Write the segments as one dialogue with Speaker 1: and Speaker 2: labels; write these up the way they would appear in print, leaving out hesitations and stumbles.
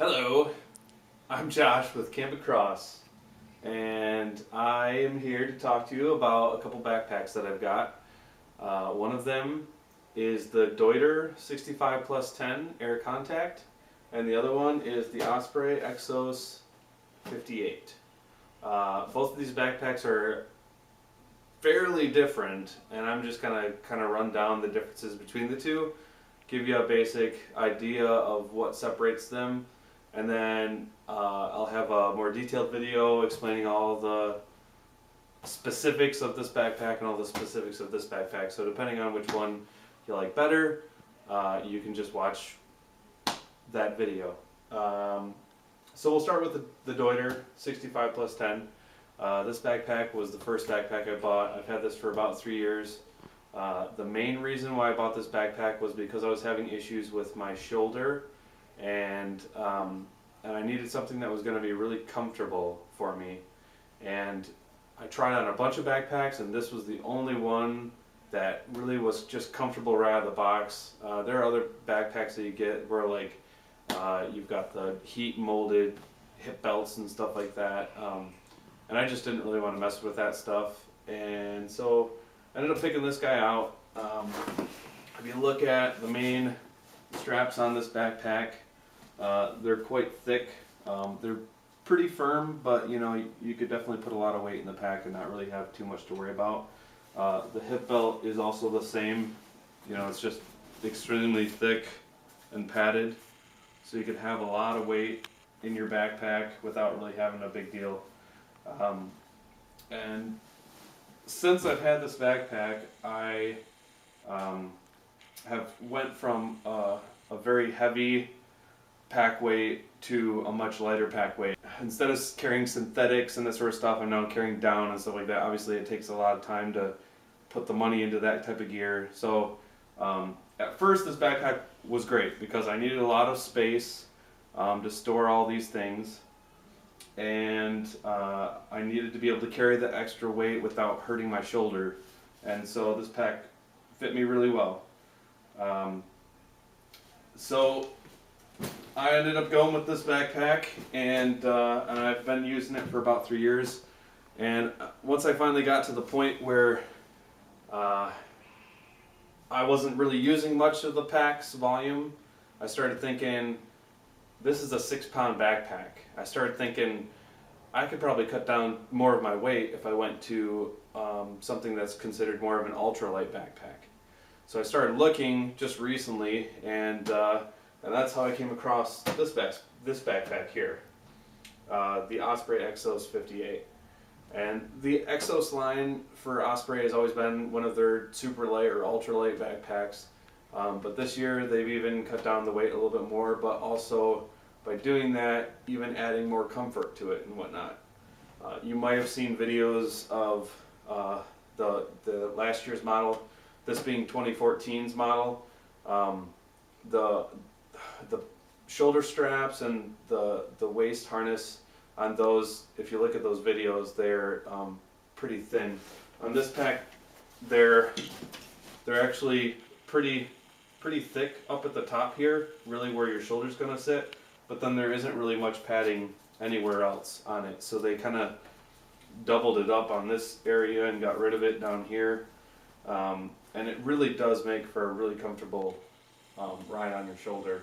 Speaker 1: Hello, I'm Josh with Camp Across, and I am here to talk to you about a couple backpacks that I've got. One of them is the Deuter 65 plus 10 Air Contact, and the other one is the Osprey Exos 58. Both of these backpacks are fairly different, and I'm just gonna kind of run down the differences between the two, give you a basic idea of what separates them, and then I'll have a more detailed video explaining all the specifics of this backpack and all the specifics of this backpack. So depending on which one you like better, you can just watch that video. So we'll start with the Deuter 65 plus 10. This backpack was the first backpack I bought. I've had this for about 3 years. The main reason why I bought this backpack was because I was having issues with my shoulder, and I needed something that was going to be really comfortable for me. And I tried on a bunch of backpacks, and this was the only one that really was just comfortable right out of the box. There are other backpacks that you get where like you've got the heat molded hip belts and stuff like that, and I just didn't really want to mess with that stuff, and so I ended up picking this guy out. If you look at the main straps on this backpack, they're quite thick. They're pretty firm, but you could definitely put a lot of weight in the pack and not really have too much to worry about. The hip belt is also the same. It's just extremely thick and padded, so you could have a lot of weight in your backpack without really having a big deal. And since I've had this backpack, I have went from a very heavy pack weight to a much lighter pack weight. Instead of carrying synthetics and this sort of stuff, I'm now carrying down and stuff like that. Obviously it takes a lot of time to put the money into that type of gear. So at first this backpack was great because I needed a lot of space to store all these things, and I needed to be able to carry the extra weight without hurting my shoulder, and so this pack fit me really well. So I ended up going with this backpack, and I've been using it for about 3 years. And once I finally got to the point where I wasn't really using much of the pack's volume, I started thinking, this is a 6-pound backpack. I started thinking I could probably cut down more of my weight if I went to something that's considered more of an ultralight backpack. So I started looking just recently, and that's how I came across this backpack here, the Osprey Exos 58. And the Exos line for Osprey has always been one of their super light or ultralight backpacks, but this year they've even cut down the weight a little bit more, but also by doing that, even adding more comfort to it and whatnot. You might have seen videos of the last year's model, this being 2014's model. The shoulder straps and the waist harness on those, if you look at those videos, they're pretty thin. On this pack, they're actually pretty thick up at the top here, really where your shoulder's going to sit, but then there isn't really much padding anywhere else on it, so they kind of doubled it up on this area and got rid of it down here, and it really does make for a really comfortable ride on your shoulder.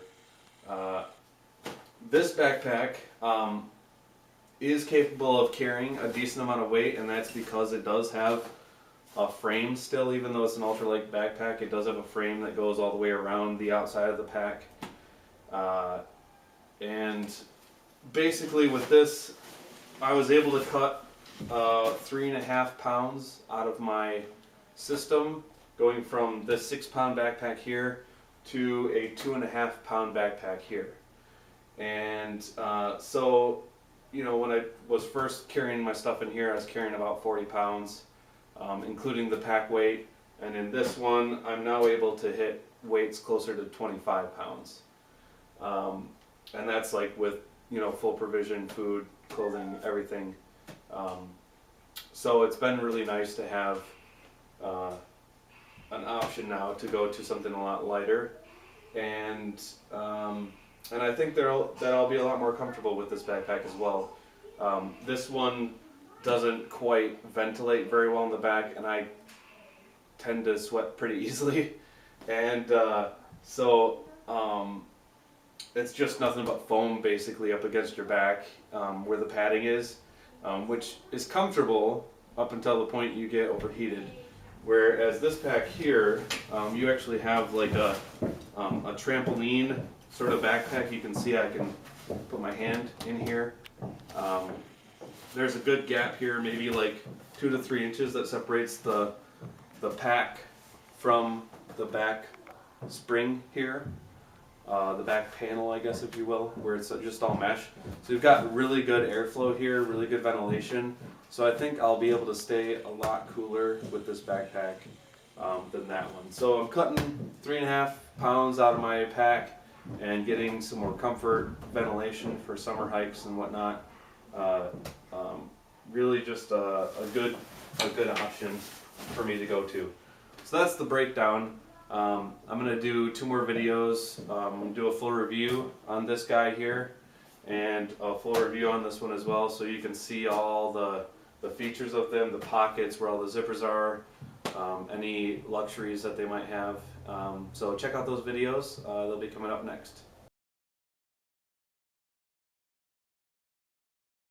Speaker 1: This backpack is capable of carrying a decent amount of weight, and that's because it does have a frame still. Even though it's an ultralight backpack, it does have a frame that goes all the way around the outside of the pack. And basically with this, I was able to cut 3.5 pounds out of my system, going from this 6-pound backpack here to a 2.5 pound backpack here. And so when I was first carrying my stuff in here, I was carrying about 40 pounds, including the pack weight. And in this one, I'm now able to hit weights closer to 25 pounds. And that's like with, full provision, food, clothing, everything. So it's been really nice to have an option now to go to something a lot lighter. And and I think that I'll be a lot more comfortable with this backpack as well. This one doesn't quite ventilate very well in the back, and I tend to sweat pretty easily, and so it's just nothing but foam basically up against your back where the padding is, which is comfortable up until the point you get overheated. Whereas this pack here, you actually have like a trampoline sort of backpack. You can see I can put my hand in here. There's a good gap here, maybe like 2 to 3 inches, that separates the pack from the back spring here. The back panel, I guess, if you will, where it's just all mesh. So you've got really good airflow here, really good ventilation. So I think I'll be able to stay a lot cooler with this backpack than that one. So I'm cutting 3.5 pounds out of my pack and getting some more comfort, ventilation for summer hikes and whatnot. Really just a good option for me to go to. So that's the breakdown. I'm going to do 2 more videos, do a full review on this guy here, and a full review on this one as well, so you can see all the features of them, the pockets, where all the zippers are, any luxuries that they might have. So check out those videos, they'll be coming up next.